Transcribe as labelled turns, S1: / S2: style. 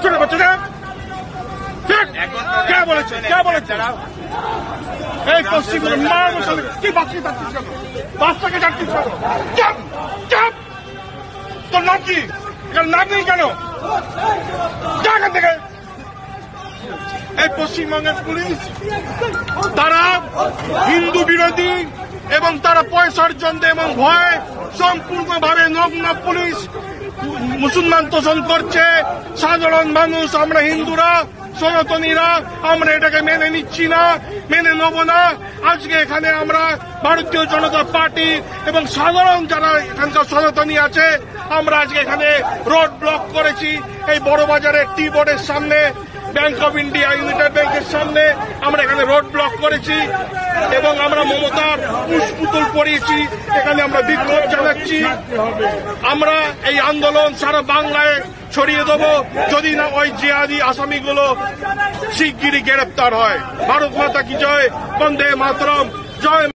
S1: ছোট বাচ্চারা কে বলেছে এই পশ্চিমবঙ্গের মার বসে কি বাচ্চা যাচ্ছিস কেন? বাচ্চাকে যাচ্ছিস কেন? তোর নাম কি? নাম নেই কেন? এখান থেকে এই পশ্চিমবঙ্গের পুলিশ তারা হিন্দু বিরোধী এবং তারা পয়সার জন্য এবং ভয় সম্পূর্ণভাবে নগ্ন পুলিশ মুসলমান তোষণ করছে। সাধারণ মানুষ, আমরা হিন্দুরা, সনাতনীরা আমরা এটাকে মেনে নিচ্ছি না, মেনে নেব না। আজকে এখানে আমরা ভারতীয় জনতা পার্টি এবং সাধারণ যারা এখানকার সনাতনী আছে আমরা আজকে এখানে রোড ব্লক করেছি। এই বড় বাজারের টি বোর্ডের সামনে, ব্যাংক অফ ইন্ডিয়া, ইউনাইটেড ব্যাংকের সামনে আমরা এখানে রোড ব্লক করেছি এবং আমরা মমতার পুষ্পুতুল পরিয়েছি। এখানে আমরা বিক্ষোভ জানাচ্ছি। আমরা এই আন্দোলন সারা বাংলায় ছড়িয়ে দেবো যদি না ওই জিহাদি আসামিগুলো শিগগিরই গ্রেপ্তার হয়। ভারত মাতা কি জয়, বন্দে মাতরম, জয়।